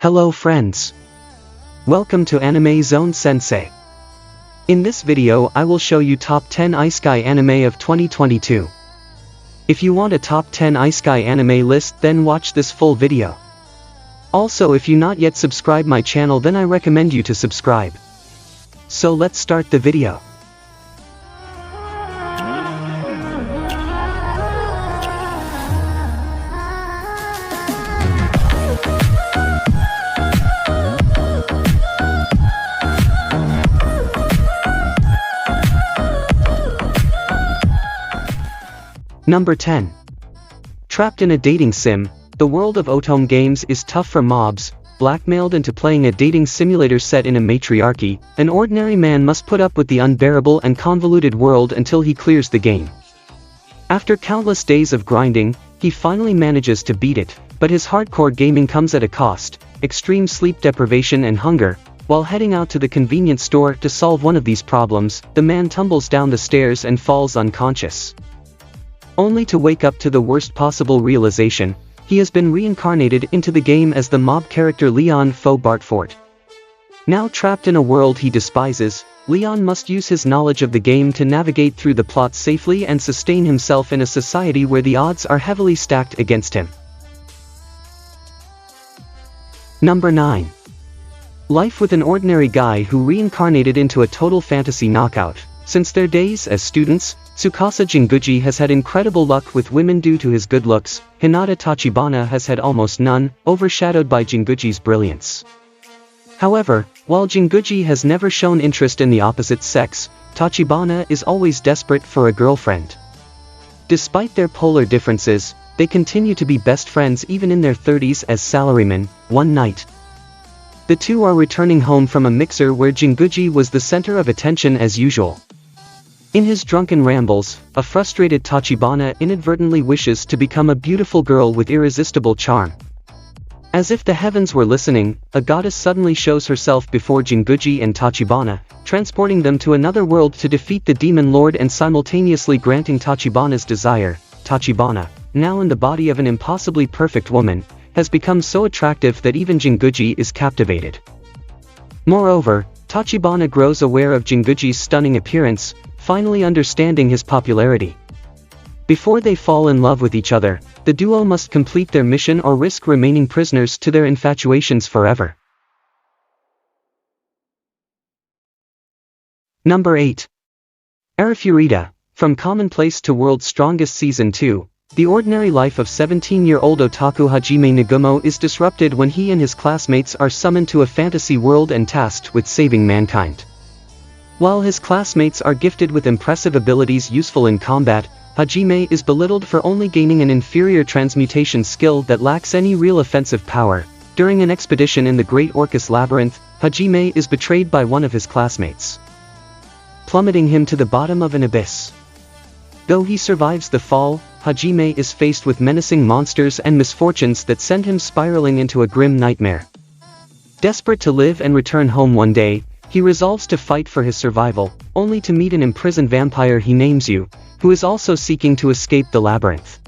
Hello friends. Welcome to Anime Zone Sensei. In this video I will show you top 10 Isekai anime of 2022. If you want a top 10 Isekai anime list, then watch this full video. Also, if you not yet subscribe my channel, then I recommend you to subscribe. So let's start the video. Number 10. Trapped in a dating sim, the world of Otome games is tough for mobs. Blackmailed into playing a dating simulator set in a matriarchy, an ordinary man must put up with the unbearable and convoluted world until he clears the game. After countless days of grinding, he finally manages to beat it, but his hardcore gaming comes at a cost: extreme sleep deprivation and hunger. While heading out to the convenience store to solve one of these problems, the man tumbles down the stairs and falls unconscious. Only to wake up to the worst possible realization: he has been reincarnated into the game as the mob character Leon Bartfort. Now trapped in a world he despises, Leon must use his knowledge of the game to navigate through the plot safely and sustain himself in a society where the odds are heavily stacked against him. Number 9. Life with an ordinary guy who reincarnated into a total fantasy knockout. Since their days as students, Tsukasa Jinguji has had incredible luck with women due to his good looks. Hinata Tachibana has had almost none, overshadowed by Jinguji's brilliance. However, while Jinguji has never shown interest in the opposite sex, Tachibana is always desperate for a girlfriend. Despite their polar differences, they continue to be best friends even in their 30s as salarymen. One night, the two are returning home from a mixer where Jinguji was the center of attention as usual. In his drunken rambles, a frustrated Tachibana inadvertently wishes to become a beautiful girl with irresistible charm. As if the heavens were listening, a goddess suddenly shows herself before Jinguji and Tachibana, transporting them to another world to defeat the demon lord and simultaneously granting Tachibana's desire. Tachibana, now in the body of an impossibly perfect woman, has become so attractive that even Jinguji is captivated. Moreover, Tachibana grows aware of Jinguji's stunning appearance, finally understanding his popularity. Before they fall in love with each other, the duo must complete their mission or risk remaining prisoners to their infatuations forever. Number 8. Arifureta, From Commonplace to World's Strongest Season 2. The ordinary life of 17-year-old otaku Hajime Nagumo is disrupted when he and his classmates are summoned to a fantasy world and tasked with saving mankind. While his classmates are gifted with impressive abilities useful in combat, Hajime is belittled for only gaining an inferior transmutation skill that lacks any real offensive power. During an expedition in the Great Orcus Labyrinth, Hajime is betrayed by one of his classmates, plummeting him to the bottom of an abyss. Though he survives the fall, Hajime is faced with menacing monsters and misfortunes that send him spiraling into a grim nightmare. Desperate to live and return home one day, he resolves to fight for his survival, only to meet an imprisoned vampire he names Yu, who is also seeking to escape the labyrinth.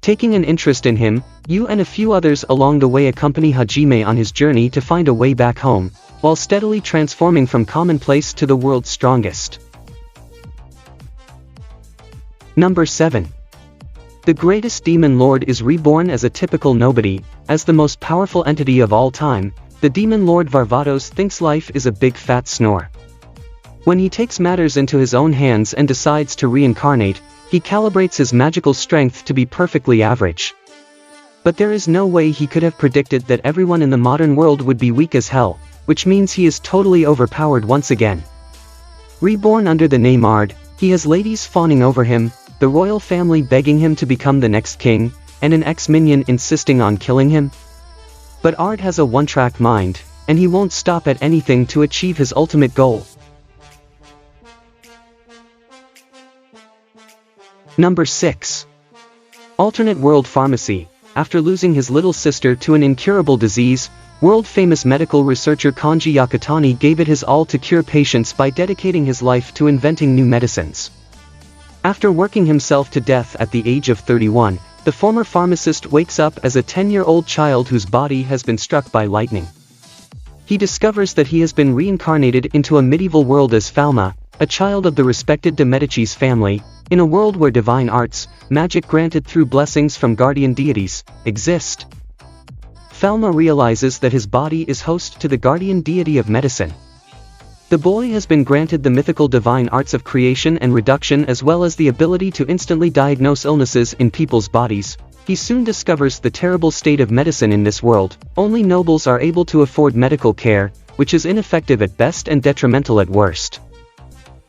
Taking an interest in him, Yu and a few others along the way accompany Hajime on his journey to find a way back home, while steadily transforming from commonplace to the world's strongest. Number 7. The greatest demon lord is reborn as a typical nobody. As the most powerful entity of all time, the demon lord Varvatos thinks life is a big fat snore. When he takes matters into his own hands and decides to reincarnate, he calibrates his magical strength to be perfectly average. But there is no way he could have predicted that everyone in the modern world would be weak as hell, which means he is totally overpowered once again. Reborn under the name Ard, he has ladies fawning over him, the royal family begging him to become the next king, and an ex-minion insisting on killing him. But Ard has a one-track mind, and he won't stop at anything to achieve his ultimate goal. Number 6. Alternate World Pharmacy. After losing his little sister to an incurable disease, world-famous medical researcher Kanji Yakutani gave it his all to cure patients by dedicating his life to inventing new medicines. After working himself to death at the age of 31, the former pharmacist wakes up as a 10-year-old child whose body has been struck by lightning. He discovers that he has been reincarnated into a medieval world as Falma, a child of the respected de Medicis family, in a world where divine arts, magic granted through blessings from guardian deities, exist. Falma realizes that his body is host to the guardian deity of medicine. The boy has been granted the mythical divine arts of creation and reduction as well as the ability to instantly diagnose illnesses in people's bodies. He soon discovers the terrible state of medicine in this world. Only nobles are able to afford medical care, which is ineffective at best and detrimental at worst.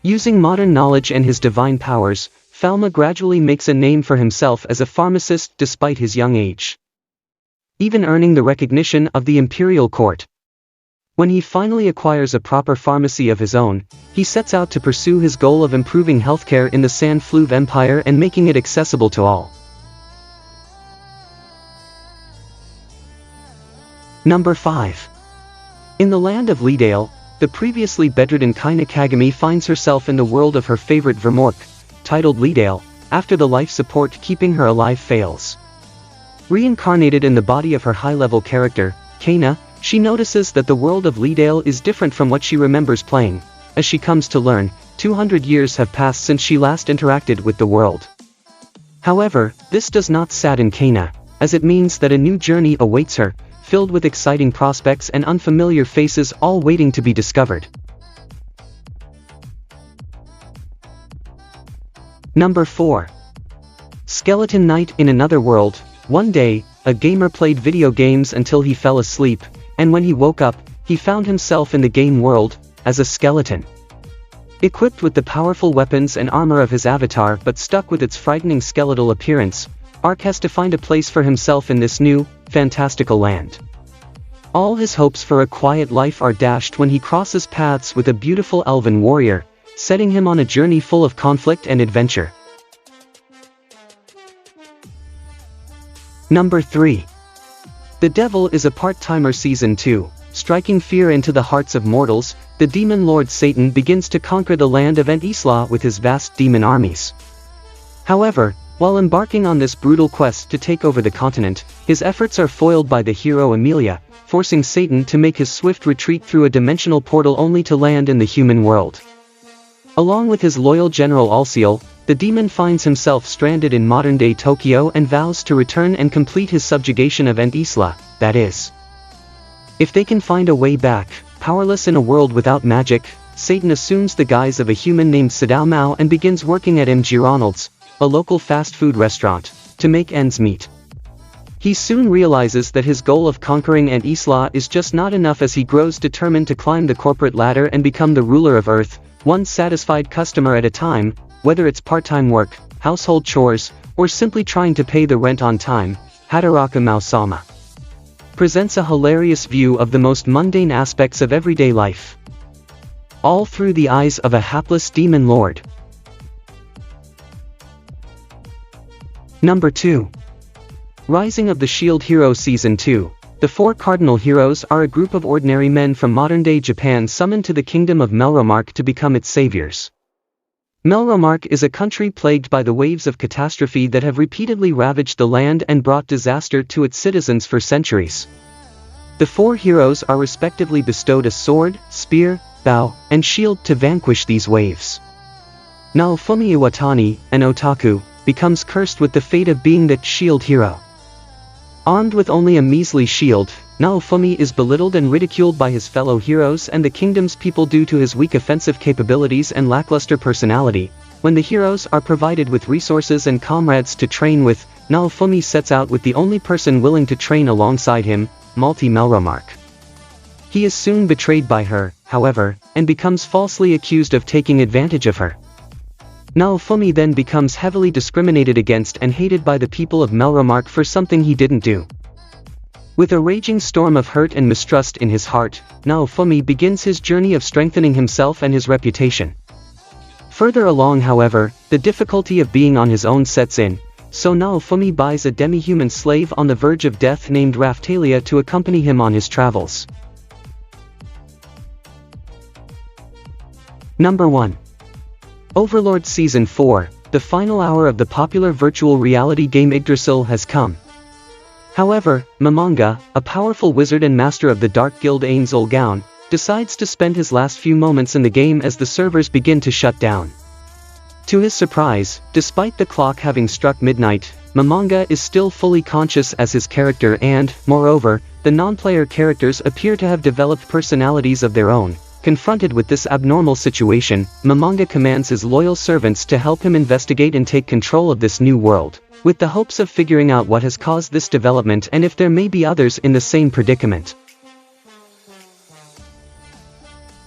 Using modern knowledge and his divine powers, Falma gradually makes a name for himself as a pharmacist despite his young age, even earning the recognition of the imperial court. When he finally acquires a proper pharmacy of his own, he sets out to pursue his goal of improving healthcare in the San Fluve Empire and making it accessible to all. Number 5. In the Land of Leadale, the previously bedridden Kaina Kagami finds herself in the world of her favorite Vermork, titled Leadale, after the life support keeping her alive fails. Reincarnated in the body of her high-level character, Kaina, she notices that the world of Leadale is different from what she remembers playing. As she comes to learn, 200 years have passed since she last interacted with the world. However, this does not sadden Kaina, as it means that a new journey awaits her, filled with exciting prospects and unfamiliar faces all waiting to be discovered. Number 4. Skeleton Knight in Another World. One day, a gamer played video games until he fell asleep, and when he woke up, he found himself in the game world, as a skeleton. Equipped with the powerful weapons and armor of his avatar but stuck with its frightening skeletal appearance, Ark has to find a place for himself in this new, fantastical land. All his hopes for a quiet life are dashed when he crosses paths with a beautiful elven warrior, setting him on a journey full of conflict and adventure. Number 3. The Devil is a Part-Timer Season 2. Striking fear into the hearts of mortals, the demon lord Satan begins to conquer the land of Isla with his vast demon armies. However, while embarking on this brutal quest to take over the continent, his efforts are foiled by the hero Amelia, forcing Satan to make his swift retreat through a dimensional portal only to land in the human world. Along with his loyal general Alciel, the demon finds himself stranded in modern-day Tokyo and vows to return and complete his subjugation of Isla, that is. If they can find a way back, powerless in a world without magic, Satan assumes the guise of a human named Sadao Mao and begins working at M.G. Ronald's, a local fast food restaurant, to make ends meet. He soon realizes that his goal of conquering Isla is just not enough as he grows determined to climb the corporate ladder and become the ruler of Earth, one satisfied customer at a time, whether it's part-time work, household chores, or simply trying to pay the rent on time. Hataraka Mao-sama presents a hilarious view of the most mundane aspects of everyday life, all through the eyes of a hapless demon lord. Number 2. Rising of the Shield Hero Season 2. The four cardinal heroes are a group of ordinary men from modern-day Japan summoned to the kingdom of Melromark to become its saviors. Melromark is a country plagued by the waves of catastrophe that have repeatedly ravaged the land and brought disaster to its citizens for centuries. The four heroes are respectively bestowed a sword, spear, bow, and shield to vanquish these waves. Naofumi Iwatani, an otaku, becomes cursed with the fate of being that shield hero. Armed with only a measly shield, Naofumi is belittled and ridiculed by his fellow heroes and the kingdom's people due to his weak offensive capabilities and lackluster personality. When the heroes are provided with resources and comrades to train with, Naofumi sets out with the only person willing to train alongside him, Malti Melromark. He is soon betrayed by her, however, and becomes falsely accused of taking advantage of her. Naofumi then becomes heavily discriminated against and hated by the people of Melromark for something he didn't do. With a raging storm of hurt and mistrust in his heart, Naofumi begins his journey of strengthening himself and his reputation. Further along, however, the difficulty of being on his own sets in, so Naofumi buys a demi-human slave on the verge of death named Raftalia to accompany him on his travels. Number 1. Overlord Season 4. the final hour of the popular virtual reality game Yggdrasil has come. However, Momonga, a powerful wizard and master of the Dark Guild Ain Zulgaun, decides to spend his last few moments in the game as the servers begin to shut down. To his surprise, despite the clock having struck midnight, Momonga is still fully conscious as his character and, moreover, the non-player characters appear to have developed personalities of their own. Confronted with this abnormal situation, Momonga commands his loyal servants to help him investigate and take control of this new world, with the hopes of figuring out what has caused this development and if there may be others in the same predicament.